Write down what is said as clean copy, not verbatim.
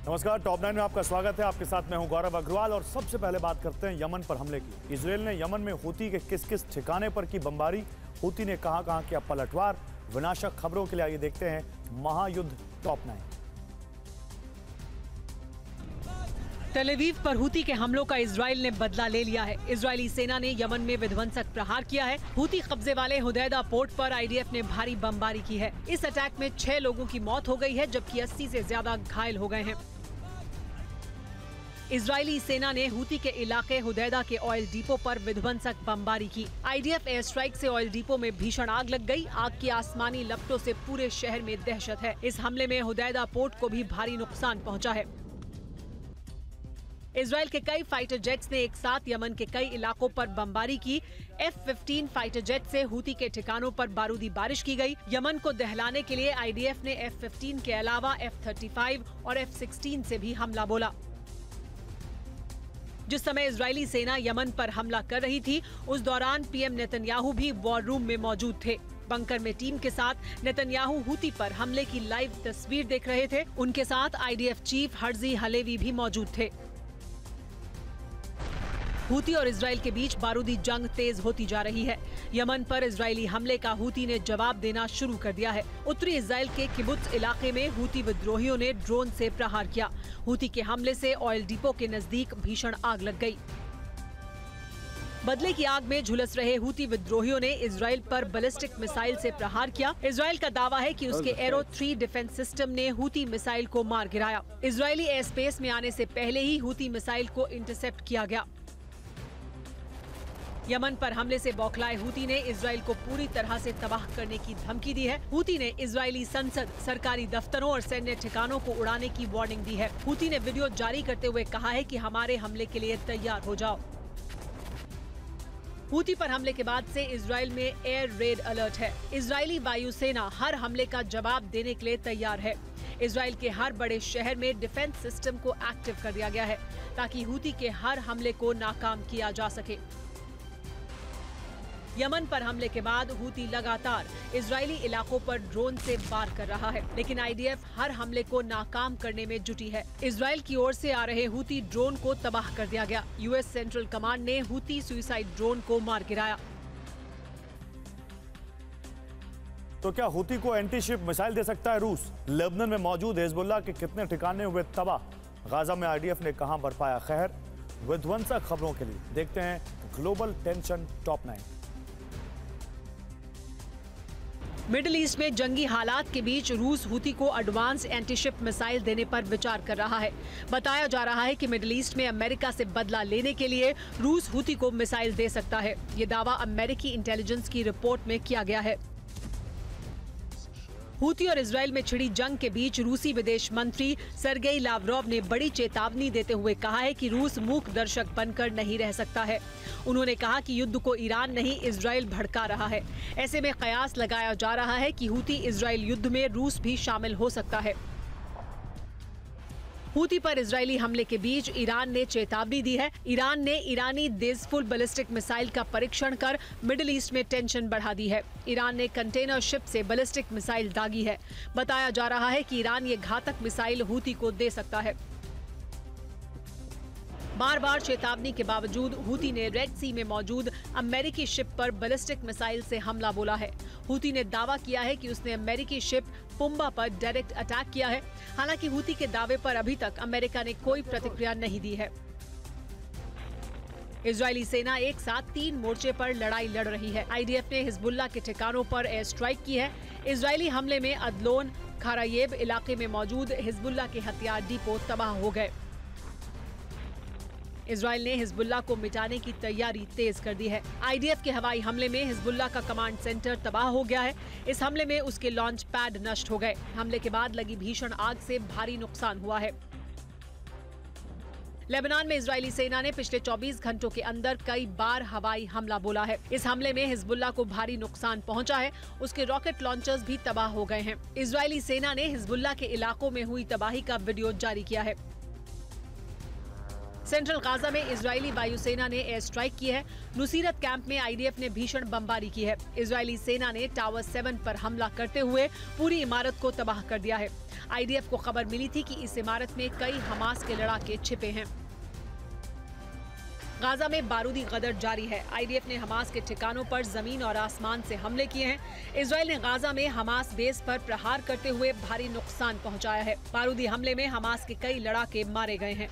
नमस्कार, टॉप 9 में आपका स्वागत है। आपके साथ मैं हूं गौरव अग्रवाल और सबसे पहले बात करते हैं यमन पर हमले की। इजरायल ने यमन में हूती के किस किस ठिकाने पर की बमबारी, हूती ने कहां किया पलटवार। विनाशक खबरों के लिए आइए देखते हैं महायुद्ध टॉप 9। टेल अवीव पर हूती के हमलों का इजरायल ने बदला ले लिया है। इजरायली सेना ने यमन में विध्वंसक प्रहार किया है। हूती कब्जे वाले हुदैदा पोर्ट पर आईडीएफ ने भारी बमबारी की है। इस अटैक में 6 लोगों की मौत हो गई है, जबकि 80 से ज्यादा घायल हो गए हैं। इजरायली सेना ने हूती के इलाके हुदैदा के ऑयल डिपो पर विध्वंसक बमबारी की। आईडीएफ एयर स्ट्राइक से ऑयल डिपो में भीषण आग लग गई। आग की आसमानी लपटों से पूरे शहर में दहशत है। इस हमले में हुदैदा पोर्ट को भी भारी नुकसान पहुंचा है। इजरायल के कई फाइटर जेट्स ने एक साथ यमन के कई इलाकों पर बमबारी की। F-15 फाइटर जेट से हूती के ठिकानों पर बारूदी बारिश की गई। यमन को दहलाने के लिए आईडीएफ ने F-15 के अलावा F-35 और F-16 से भी हमला बोला। जिस समय इजरायली सेना यमन पर हमला कर रही थी, उस दौरान पीएम नेतन्याहू भी वॉर रूम में मौजूद थे। बंकर में टीम के साथ नेतन्याहू हूती पर हमले की लाइव तस्वीर देख रहे थे। उनके साथ आईडीएफ चीफ हर्जी हलेवी भी मौजूद थे। हूती और इजरायल के बीच बारूदी जंग तेज होती जा रही है। यमन पर इजरायली हमले का हूती ने जवाब देना शुरू कर दिया है। उत्तरी इजरायल के किबुत्ज इलाके में हूती विद्रोहियों ने ड्रोन से प्रहार किया। हूती के हमले से ऑयल डिपो के नजदीक भीषण आग लग गई। बदले की आग में झुलस रहे हूती विद्रोहियों ने इजरायल पर बैलिस्टिक मिसाइल से प्रहार किया। इजरायल का दावा है कि उसके एरो 3 डिफेंस सिस्टम ने हूती मिसाइल को मार गिराया। इजरायली एयर स्पेस में आने से पहले ही हूती मिसाइल को इंटरसेप्ट किया गया। यमन पर हमले से बौखलाए हूती ने इजरायल को पूरी तरह से तबाह करने की धमकी दी है। हूती ने इजरायली संसद, सरकारी दफ्तरों और सैन्य ठिकानों को उड़ाने की वार्निंग दी है। हूती ने वीडियो जारी करते हुए कहा है कि हमारे हमले के लिए तैयार हो जाओ। हूती पर हमले के बाद से इजरायल में एयर रेड अलर्ट है। इजरायली वायुसेना हर हमले का जवाब देने के लिए तैयार है। इजरायल के हर बड़े शहर में डिफेंस सिस्टम को एक्टिव कर दिया गया है, ताकि हूती के हर हमले को नाकाम किया जा सके। यमन पर हमले के बाद हूती लगातार इजरायली इलाकों पर ड्रोन से वार कर रहा है, लेकिन आईडीएफ हर हमले को नाकाम करने में जुटी है। इजरायल की ओर से आ रहे हूती ड्रोन को तबाह कर दिया गया। यूएस सेंट्रल कमांड ने हूती सुसाइड ड्रोन को मार गिराया। तो क्या हूती को एंटी शिप मिसाइल दे सकता है रूस? लेबनान में मौजूद हिजबुल्लाह के कितने ठिकाने हुए तबाह? गाजा में आईडीएफ ने कहां बरपाया कहर? विध्वंसक खबरों के लिए देखते हैं global tension top 9। Middle east में जंगी हालात के बीच रूस हूती को एडवांस एंटीशिप मिसाइल देने पर विचार कर रहा है। बताया जा रहा है कि मिडिल ईस्ट में अमेरिका से बदला लेने के लिए रूस हूती को मिसाइल दे सकता है। ये दावा अमेरिकी इंटेलिजेंस की रिपोर्ट में किया गया है। हूती और इजरायल में छिड़ी जंग के बीच रूसी विदेश मंत्री सर्गेई लावरोव ने बड़ी चेतावनी देते हुए कहा है कि रूस मूक दर्शक बनकर नहीं रह सकता है। उन्होंने कहा कि युद्ध को ईरान नहीं, इजरायल भड़का रहा है। ऐसे में कयास लगाया जा रहा है कि हूती इजरायल युद्ध में रूस भी शामिल हो सकता है। हूती पर इजरायली हमले के बीच ईरान ने चेतावनी दी है। ईरान ने ईरानी देजफुल बैलिस्टिक मिसाइल का परीक्षण कर मिडिल ईस्ट में टेंशन बढ़ा दी है। ईरान ने कंटेनर शिप से बैलिस्टिक मिसाइल दागी है। बताया जा रहा है कि ईरान ये घातक मिसाइल हूती को दे सकता है। बार बार चेतावनी के बावजूद हूती ने रेड सी में मौजूद अमेरिकी शिप पर बैलिस्टिक मिसाइल से हमला बोला है। हूती ने दावा किया है कि उसने अमेरिकी शिप पुम्बा पर डायरेक्ट अटैक किया है। हालांकि हूती के दावे पर अभी तक अमेरिका ने कोई प्रतिक्रिया नहीं दी है। इजरायली सेना एक साथ 3 मोर्चे पर लड़ाई लड़ रही है। आईडीएफ ने हिजबुल्लाह के ठिकानों पर एयर स्ट्राइक की है। इजरायली हमले में अदलोन खारायेब इलाके में मौजूद हिजबुल्लाह के हथियार डिपो तबाह हो गए। इजरायल ने हिजबुल्लाह को मिटाने की तैयारी तेज कर दी है। आईडीएफ के हवाई हमले में हिजबुल्लाह का कमांड सेंटर तबाह हो गया है। इस हमले में उसके लॉन्च पैड नष्ट हो गए। हमले के बाद लगी भीषण आग से भारी नुकसान हुआ है। लेबनान में इजरायली सेना ने पिछले 24 घंटों के अंदर कई बार हवाई हमला बोला है। इस हमले में हिजबुल्लाह को भारी नुकसान पहुंचा है। उसके रॉकेट लॉन्चर्स भी तबाह हो गए हैं। इजरायली सेना ने हिजबुल्लाह के इलाकों में हुई तबाही का वीडियो जारी किया है। सेंट्रल गाजा में इजरायली वायुसेना ने एयर स्ट्राइक की है। नुसीरत कैंप में आईडीएफ ने भीषण बमबारी की है। इजरायली सेना ने टावर 7 पर हमला करते हुए पूरी इमारत को तबाह कर दिया है। आईडीएफ को खबर मिली थी कि इस इमारत में कई हमास के लड़ाके छिपे हैं। गाजा में बारूदी गदर जारी है। आईडीएफ ने हमास के ठिकानों पर जमीन और आसमान से हमले किए हैं। इजरायल ने गाजा में हमास बेस पर प्रहार करते हुए भारी नुकसान पहुंचाया है। बारूदी हमले में हमास के कई लड़ाके मारे गए हैं।